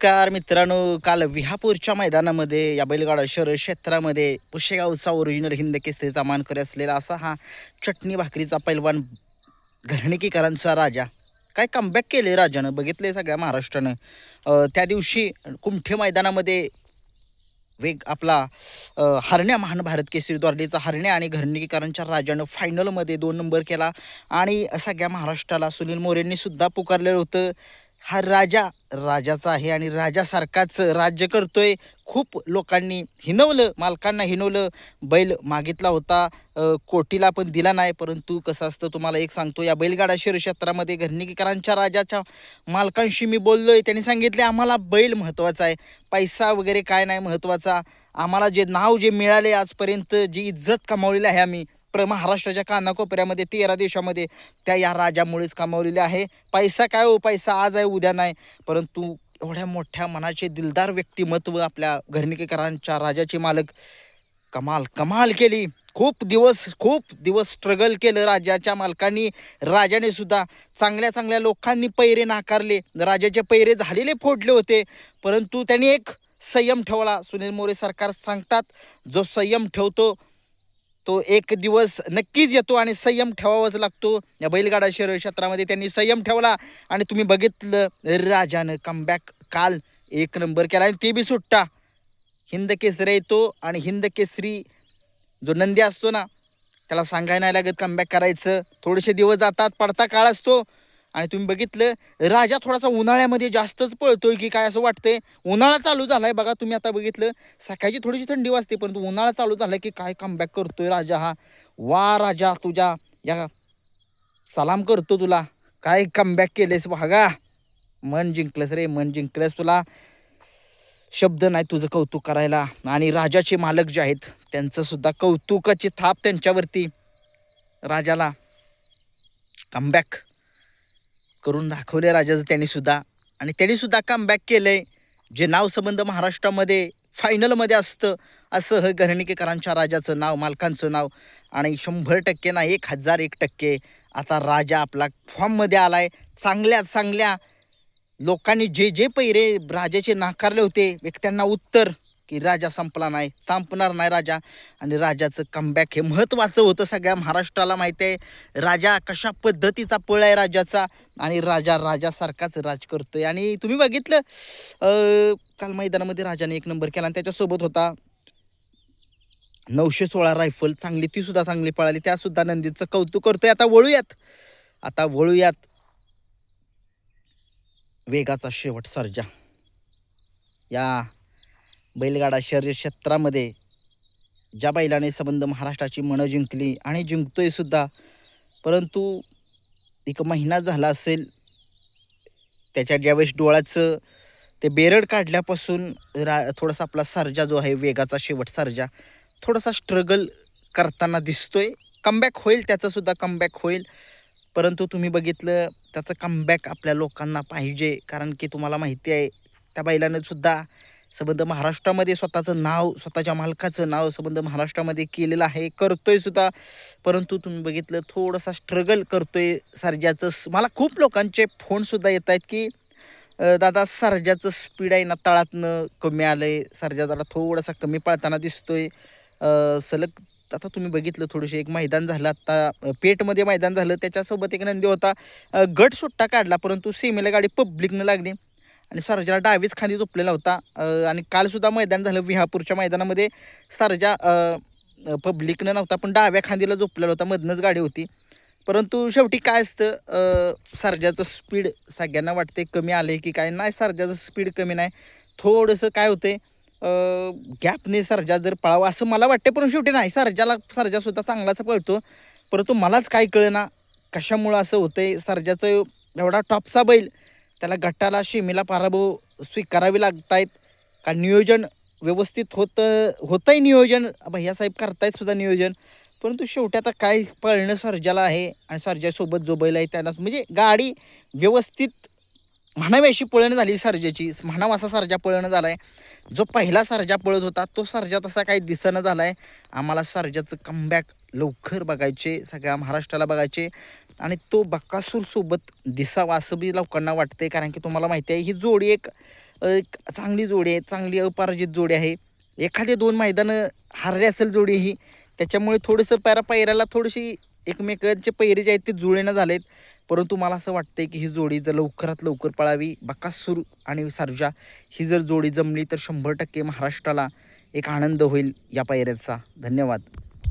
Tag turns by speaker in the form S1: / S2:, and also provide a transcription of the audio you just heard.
S1: नमस्कार मित्रांनो, काल विहापूरच्या मैदानामध्ये या बैलगाडा शर्यत क्षेत्रामध्ये पुशेगावचा ओरिजिनल हिंद केसरीचा मानकरी असलेला असा हा चटणी भाकरीचा पैलवान घरणीकीकरांचा राजा काय कमबॅक केले राजानं, बघितले सगळ्या महाराष्ट्रानं. त्या दिवशी कुमठे मैदानामध्ये वेग आपला हरण्या महान भारत केसरी द्वारलीचा हरण्या आणि घरणीकरांच्या राजानं फायनलमध्ये 2 नंबर केला आणि सगळ्या महाराष्ट्राला सुनील मोरेंनी सुद्धा पुकारलेलं होतं. हा राजा राजाचा आहे आणि राजासारखाच राज्य करतोय. खूप लोकांनी हिनवलं, मालकांना हिनवलं, बैल मागितला होता, कोटीला पण दिला नाही. परंतु कसं असतं तुम्हाला एक सांगतो, या बैलगाडा शर्यत क्षेत्रामध्ये घरणीकरांच्या राजाच्या मालकांशी मी बोललोय. त्यांनी सांगितले आम्हाला बैल महत्त्वाचा आहे, पैसा वगैरे काय नाही महत्त्वाचा. आम्हाला जे नाव जे मिळाले आजपर्यंत, जी इज्जत कमावलेली आहे आम्ही महाराष्ट्राच्या कानाकोपऱ्यामध्ये 13 देशामध्ये, त्या या राजामुळेच कमावलेले आहे. पैसा काय हो, पैसा आज आहे उद्या नाही. परंतु एवढ्या मोठ्या मनाचे दिलदार व्यक्तिमत्व आपल्या घरणीकरांच्या राजाचे मालक कमाल कमाल केली. खूप दिवस स्ट्रगल केलं राजाच्या मालकांनी. राजाने सुद्धा चांगल्या चांगल्या लोकांनी पैरे नाकारले, राजाचे पैरे झालेले फोडले होते. परंतु त्यांनी एक संयम ठेवला. सुनील मोरे सरकार सांगतात, जो संयम ठेवतो तो एक दिवस नक्कीच येतो आणि संयम ठेवावाच लागतो. या बैलगाडा शर्यत क्षेत्रामध्ये त्यांनी संयम ठेवला आणि तुम्ही बघितलं राजानं कमबॅक काल 1 नंबर केला आणि ते बी सुट्टा. हिंद केसरी येतो आणि हिंद केसरी जो नंदी असतो ना, त्याला सांगायला नाही लागत कमबॅक करायचं. थोडेसे दिवस जातात, पडता काळ असतो. आणि तुम्ही बघितलं राजा थोडासा उन्हाळ्यामध्ये जास्तच पळतोय की काय असं वाटतंय. उन्हाळा चालू झालाय बघा, तुम्ही आता बघितलं सकाळची थोडीशी थंडी वाजते, परंतु उन्हाळा चालू झालाय की काय कमबॅक करतोय राजा हा. वा राजा, तुझ्या या सलाम करतो तुला, काय कमबॅक केलेस बघा. मन जिंकलंस रे, मन जिंकलंस. तुला शब्द नाही तुझं कौतुक करायला. आणि राजाचे मालक जे आहेत त्यांचं सुद्धा कौतुकाची थाप त्यांच्यावरती. राजाला कमबॅक करून दाखवले राजाचं त्यांनी सुद्धा, आणि त्यांनी सुद्धा कमबॅक केलंय. जे नाव संबंध महाराष्ट्रामध्ये फायनलमध्ये असतं असं हे घरणीकरांच्या राजाचं नाव, मालकांचं नाव. आणि 100% ना 1001% आता राजा आपला फॉर्ममध्ये आलाय. चांगल्या चांगल्या लोकांनी जे जे पैरे राजाचे नाकारले होते, एक त्यांना उत्तर की राजा संपला नाही, संपणार नाही राजा. आणि राजाचं कमबॅक हे महत्त्वाचं होतं. सगळ्या महाराष्ट्राला माहिती आहे राजा कशा पद्धतीचा पळ आहे राजाचा, आणि राजा राजासारखाच राज करतोय. आणि तुम्ही बघितलं काल मैदानामध्ये राजाने 1 नंबर केला आणि त्याच्यासोबत होता 916 रायफल, चांगली ती सुद्धा चांगली पळाली. त्यासुद्धा नंदीचं कौतुक करतोय. आता वळूयात वेगाचा शेवट सर्जा. या बैलगाडा शर्यत क्षेत्रामध्ये ज्या बैलाने संबंध महाराष्ट्राची मनं जिंकली आणि जिंकतोय सुद्धा, परंतु 1 महिना झाला असेल त्याच्या ज्यावेळेस डोळ्याचं ते बेरड काढल्यापासून थोडासा आपला सर्जा जो आहे, वेगाचा शेवट सर्जा, थोडासा स्ट्रगल करताना दिसतोय. कमबॅक होईल, त्याचंसुद्धा कमबॅक होईल. परंतु तुम्ही बघितलं त्याचं कमबॅक आपल्या लोकांना पाहिजे, कारण की तुम्हाला माहिती आहे त्या बैलानं सुद्धा संबंध महाराष्ट्रामध्ये स्वतःचं नाव, स्वतःच्या मालकाचं नाव संबंध महाराष्ट्रामध्ये केलेलं आहे, करतोय सुद्धा. परंतु तुम्ही बघितलं थोडासा स्ट्रगल करतोय सर्जाचं. मला खूप लोकांचे फोनसुद्धा येत आहेत की दादा सर्जाचं स्पीड आहे ना तळातनं कमी आलं आहे, सर्जा जरा थोडासा कमी पळताना दिसतोय सलग. आता तुम्ही बघितलं थोडंसं एक मैदान झालं आत्ता पेठमध्ये मैदान झालं, त्याच्यासोबत एक नंदी होता, गट सुट्टा काढला, परंतु सेमीला गाडी पब्लिकनं लागली आणि सर्जाला डावीच खांदी झोपलेला होता. आणि कालसुद्धा मैदान झालं विहापूरच्या मैदानामध्ये, सर्जा पब्लिकनं नव्हता पण डाव्या खांदीला झोपलेला होता, मधनंच गाडी होती. परंतु शेवटी काय असतं, सर्जाचं स्पीड सगळ्यांना वाटते कमी आलं आहे की काय, नाही सर्जाचं स्पीड कमी नाही, थोडंसं काय होतंय गॅपने सर्जा जर पळावा असं मला वाटते. पण शेवटी नाही, सर्जासुद्धा चांगलाच पळतो. परंतु मलाच काय कळेना कशामुळं असं होतंय. सर्जाचं एवढा टॉपचा बैल, त्याला गटाला शेमीला पराभव स्वीकारावे लागत आहेत का नियोजन व्यवस्थित होतंय नियोजन, भैयासाहेब करतायत सुद्धा नियोजन. परंतु शेवटी आता काय पळणं सर्जाला आहे, आणि सर्जासोबत जो बैल आहे त्यांना म्हणजे गाडी व्यवस्थित म्हणावी अशी पळणं झाली सर्जाची, म्हणावा असा सर्जा पळणं झाला आहे. जो पहिला सर्जा पळत होता तो सर्जा तसा काही दिसणं झाला आहे. आम्हाला सर्जाचं कमबॅक लवकर बघायचे, सगळ्या महाराष्ट्राला बघायचे. आणि तो बकासूरसोबत दिसावा असं बी लोकांना वाटतंय. कारण की तुम्हाला माहिती आहे ही जोडी एक चांगली जोडी आहे, चांगली अपराजित जोडी आहे. एखादे 2 मैदानं हारली असेल जोडी ही, त्याच्यामुळे थोडंसं पायऱ्याला थोडीशी एकमेकांचे पैरे जे आहेत ते जुळेना झालेत. परंतु मला असं वाटतंय की ही जोडी जर लवकरात लवकर पळावी. बकासूर आणि सर्जा ही जर जोडी जमली तर 100% महाराष्ट्राला एक आनंद होईल या पायऱ्याचा. धन्यवाद.